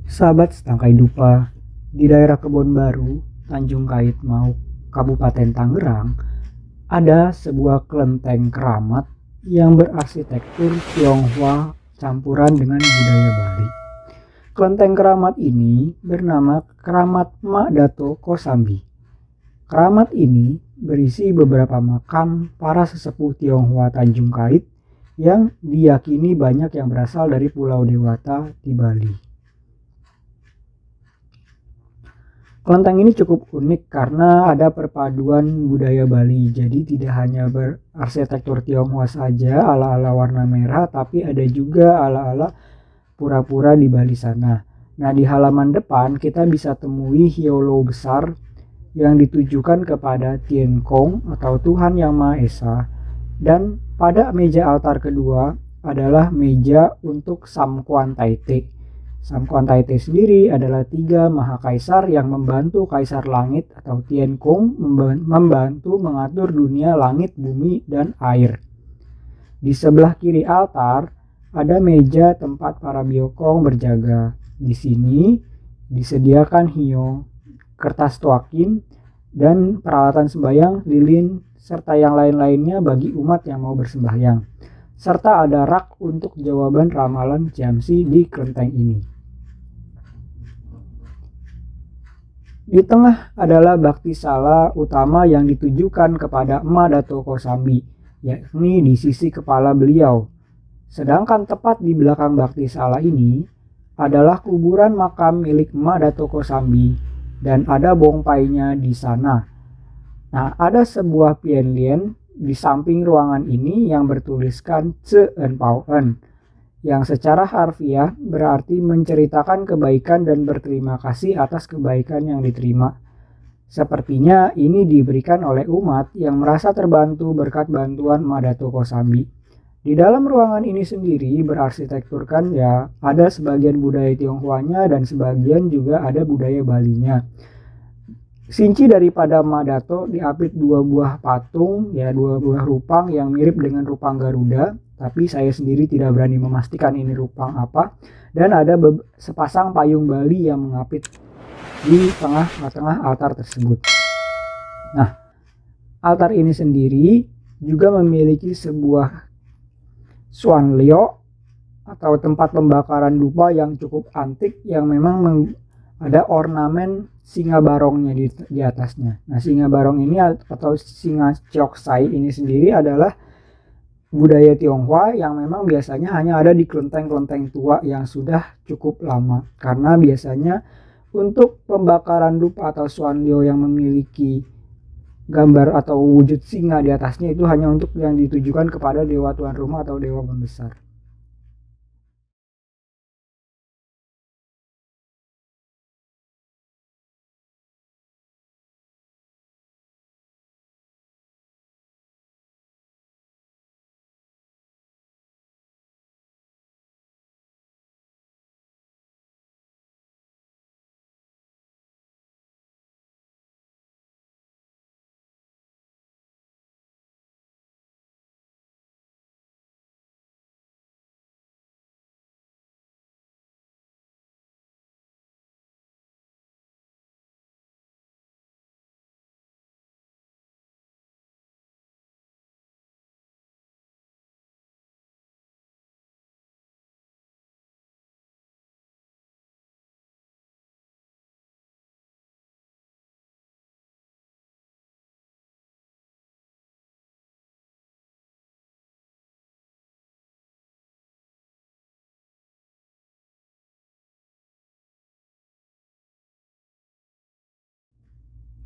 Sahabat Setangkai Dupa, di daerah Kebon Baru, Tanjung Kait Mau, Kabupaten Tangerang, ada sebuah kelenteng keramat yang berarsitektur Tionghoa campuran dengan budaya Bali. Kelenteng keramat ini bernama Keramat Mak Dato Kosambi. Keramat ini berisi beberapa makam para sesepuh Tionghoa Tanjung Kait yang diyakini banyak yang berasal dari Pulau Dewata di Bali. Kelenteng ini cukup unik karena ada perpaduan budaya Bali. Jadi tidak hanya berarsitektur Tionghoa saja ala-ala warna merah, tapi ada juga ala-ala pura-pura di Bali sana. Nah, di halaman depan kita bisa temui hiolo besar yang ditujukan kepada Tien Kong atau Tuhan Yang Maha Esa. Dan pada meja altar kedua adalah meja untuk Samkuan Taite. Samkuan Taite sendiri adalah 3 mahakaisar yang membantu Kaisar Langit atau Tien Kong membantu mengatur dunia langit, bumi, dan air. Di sebelah kiri altar ada meja tempat para biokong berjaga. Di sini disediakan hio, kertas tuakin, dan peralatan sembahyang, lilin, serta yang lain-lainnya bagi umat yang mau bersembahyang. Serta ada rak untuk jawaban ramalan Jamsi di kelenteng ini. Di tengah adalah bakti sala utama yang ditujukan kepada Mak Dato Kosambi, yakni di sisi kepala beliau. Sedangkan tepat di belakang bakti sala ini adalah kuburan makam milik Mak Dato Kosambi dan ada bongpainya di sana. Nah, ada sebuah pian lien di samping ruangan ini yang bertuliskan Ce En Pao En, yang secara harfiah berarti menceritakan kebaikan dan berterima kasih atas kebaikan yang diterima. Sepertinya ini diberikan oleh umat yang merasa terbantu berkat bantuan Mak Dato Kosambi. Di dalam ruangan ini sendiri berarsitekturkan ya ada sebagian budaya Tionghoanya dan sebagian juga ada budaya Balinya. Sinci daripada Mak Dato diapit 2 buah patung, ya 2 buah rupang yang mirip dengan rupang Garuda, tapi saya sendiri tidak berani memastikan ini rupang apa. Dan ada sepasang payung Bali yang mengapit di tengah-tengah altar tersebut. Nah, altar ini sendiri juga memiliki sebuah Swanlyo atau tempat pembakaran dupa yang cukup antik yang memang ada ornamen singa barongnya di atasnya. Nah, singa barong ini atau singa Choksai ini sendiri adalah budaya Tionghoa yang memang biasanya hanya ada di kelenteng-kelenteng tua yang sudah cukup lama. Karena biasanya untuk pembakaran dupa atau Swanlyo yang memiliki gambar atau wujud singa di atasnya itu hanya untuk yang ditujukan kepada dewa tuan rumah atau dewa pembesar.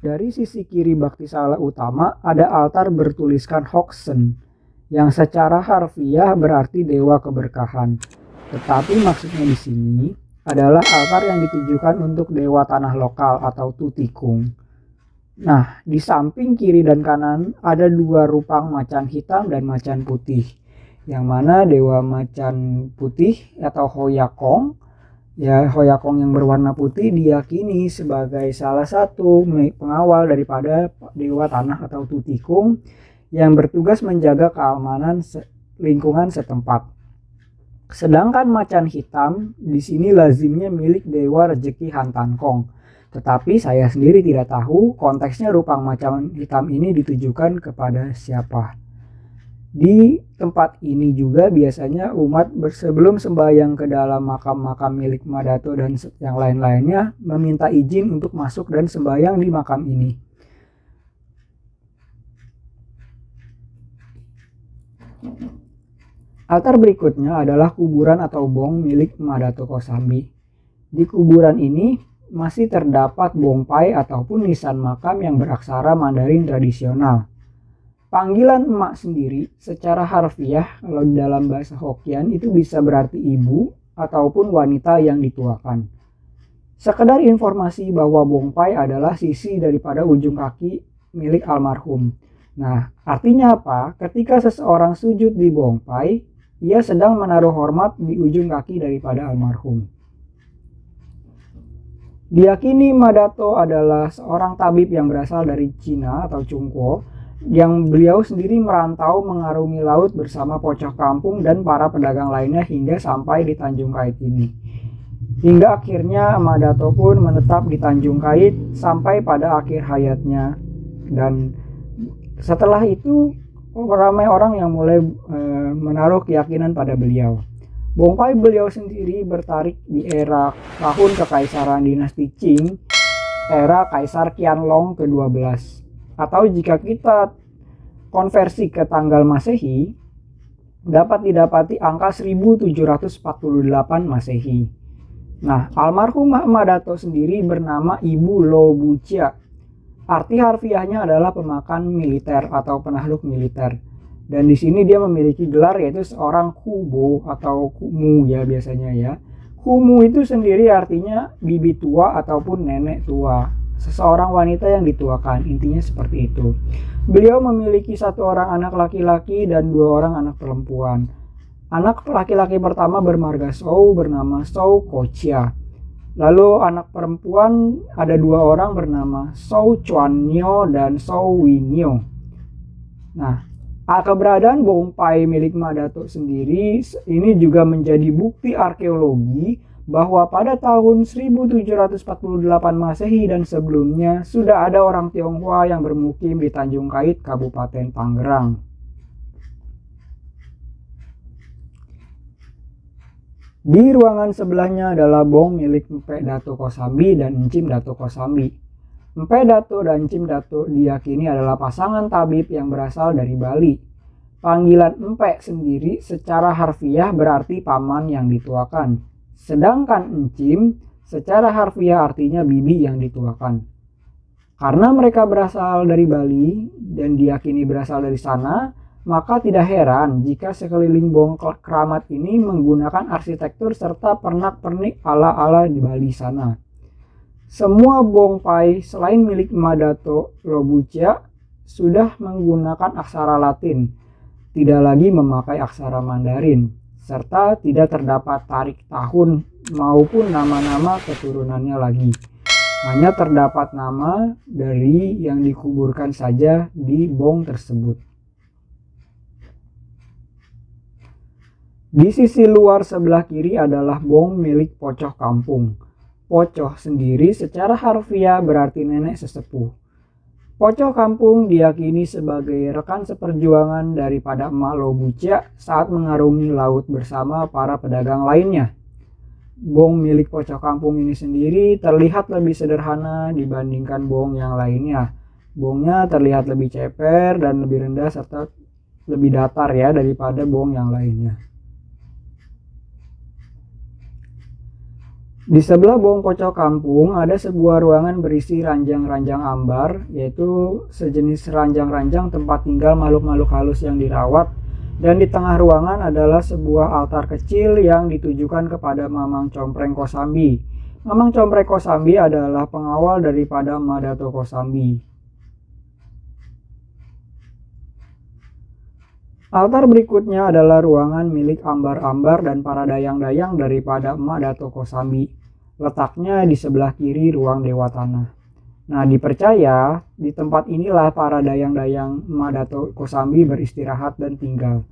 Dari sisi kiri bakti sala utama ada altar bertuliskan Hoksen yang secara harfiah berarti dewa keberkahan. Tetapi maksudnya di sini adalah altar yang ditujukan untuk dewa tanah lokal atau Tutikung. Nah, di samping kiri dan kanan ada 2 rupang macan hitam dan macan putih. Yang mana dewa macan putih atau Hoyakong, ya Hoyakong yang berwarna putih diyakini sebagai salah satu pengawal daripada dewa tanah atau Tutikung yang bertugas menjaga keamanan lingkungan setempat. Sedangkan macan hitam di sini lazimnya milik Dewa Rezeki Hantankong. Tetapi saya sendiri tidak tahu konteksnya rupang macan hitam ini ditujukan kepada siapa. Di tempat ini juga biasanya umat sebelum sembahyang ke dalam makam-makam milik Madato dan yang lain-lainnya meminta izin untuk masuk dan sembahyang di makam ini. Altar berikutnya adalah kuburan atau bong milik Madato Kosambi. Di kuburan ini masih terdapat bongpai ataupun nisan makam yang beraksara Mandarin tradisional. Panggilan emak sendiri secara harfiah kalau dalam bahasa Hokkien itu bisa berarti ibu ataupun wanita yang dituakan. Sekedar informasi bahwa bongpai adalah sisi daripada ujung kaki milik almarhum. Nah, artinya apa? Ketika seseorang sujud di bongpai, ia sedang menaruh hormat di ujung kaki daripada almarhum. Diyakini Madato adalah seorang tabib yang berasal dari Cina atau Cungko, yang beliau sendiri merantau mengarungi laut bersama pocong kampung dan para pedagang lainnya hingga sampai di Tanjung Kait ini. Hingga akhirnya Madato pun menetap di Tanjung Kait sampai pada akhir hayatnya. Dan setelah itu ramai orang yang mulai menaruh keyakinan pada beliau. Bongpai beliau sendiri bertarik di era tahun kekaisaran dinasti Qing, era Kaisar Qianlong ke-12. Atau jika kita konversi ke tanggal Masehi, dapat didapati angka 1748 Masehi. Nah, almarhum Madato sendiri bernama Ibu Lo Bucia. Arti harfiahnya adalah pemakan militer atau penakluk militer. Dan di sini dia memiliki gelar yaitu seorang kubo atau kumu ya biasanya ya. Kumu itu sendiri artinya bibi tua ataupun nenek tua. Seseorang wanita yang dituakan, intinya seperti itu. Beliau memiliki 1 orang anak laki-laki dan 2 orang anak perempuan. Anak laki-laki pertama bermarga Shou bernama Shou Kochia. Lalu anak perempuan ada 2 orang bernama Shou Chuannyo dan Shou Winyo. Nah, keberadaan bongpai milik Madato sendiri ini juga menjadi bukti arkeologi bahwa pada tahun 1748 Masehi dan sebelumnya sudah ada orang Tionghoa yang bermukim di Tanjung Kait, Kabupaten Tangerang. Di ruangan sebelahnya adalah bong milik Mpe Dato Kosambi dan Encim Dato Kosambi. Mpe Dato dan Encim Dato diyakini adalah pasangan tabib yang berasal dari Bali. Panggilan Mpe sendiri secara harfiah berarti paman yang dituakan. Sedangkan Encim secara harfiah artinya bibi yang dituakan. Karena mereka berasal dari Bali dan diyakini berasal dari sana, maka tidak heran jika sekeliling bong keramat ini menggunakan arsitektur serta pernak-pernik ala-ala di Bali sana. Semua bongpai selain milik Madato Lo Bucia sudah menggunakan aksara Latin, tidak lagi memakai aksara Mandarin, serta tidak terdapat tarik tahun maupun nama-nama keturunannya lagi. Hanya terdapat nama dari yang dikuburkan saja di bong tersebut. Di sisi luar sebelah kiri adalah bong milik Pocoh Kampung. Pocoh sendiri secara harfiah berarti nenek sesepuh. Pocoh Kampung diyakini sebagai rekan seperjuangan daripada Emak Lo Bucia saat mengarungi laut bersama para pedagang lainnya. Bong milik Pocoh Kampung ini sendiri terlihat lebih sederhana dibandingkan bong yang lainnya. Bongnya terlihat lebih ceper dan lebih rendah serta lebih datar ya daripada bong yang lainnya. Di sebelah bong Pocoh Kampung ada sebuah ruangan berisi ranjang-ranjang ambar, yaitu sejenis ranjang-ranjang tempat tinggal makhluk-makhluk halus yang dirawat. Dan di tengah ruangan adalah sebuah altar kecil yang ditujukan kepada Mamang Compreng Kosambi. Mamang Compreng Kosambi adalah pengawal daripada Madato Kosambi. Altar berikutnya adalah ruangan milik ambar-ambar dan para dayang-dayang daripada Madato Kosambi. Letaknya di sebelah kiri ruang Dewa Tanah. Nah, dipercaya di tempat inilah para dayang-dayang Madato Kosambi beristirahat dan tinggal.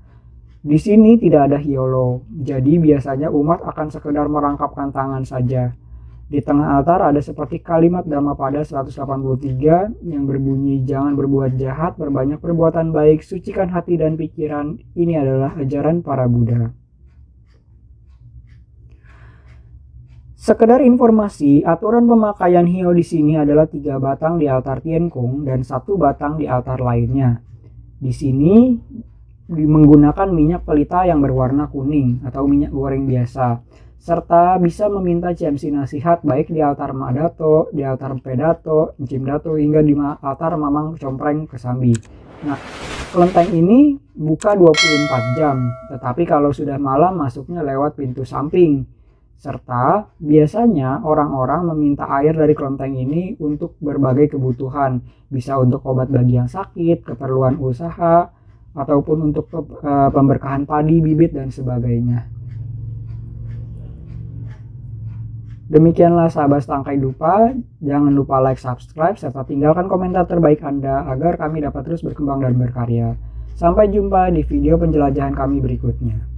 Di sini tidak ada hiolo, jadi biasanya umat akan sekedar merangkapkan tangan saja. Di tengah altar ada seperti kalimat Dhammapada 183 yang berbunyi, jangan berbuat jahat, berbanyak perbuatan baik, sucikan hati dan pikiran. Ini adalah ajaran para Buddha. Sekedar informasi, aturan pemakaian hio di sini adalah 3 batang di altar Tiankong dan 1 batang di altar lainnya. Di sini menggunakan minyak pelita yang berwarna kuning atau minyak goreng biasa, serta bisa meminta CMC nasihat baik di altar Madato, di altar Pedato, Encim Dato, hingga di altar Mamang Compreng Kesambi. Nah, kelenteng ini buka 24 jam, tetapi kalau sudah malam masuknya lewat pintu samping. Serta biasanya orang-orang meminta air dari kelenteng ini untuk berbagai kebutuhan, bisa untuk obat bagi yang sakit, keperluan usaha, ataupun untuk pemberkahan padi, bibit, dan sebagainya. Demikianlah sahabat Tangkai Dupa, jangan lupa like, subscribe, serta tinggalkan komentar terbaik Anda agar kami dapat terus berkembang dan berkarya. Sampai jumpa di video penjelajahan kami berikutnya.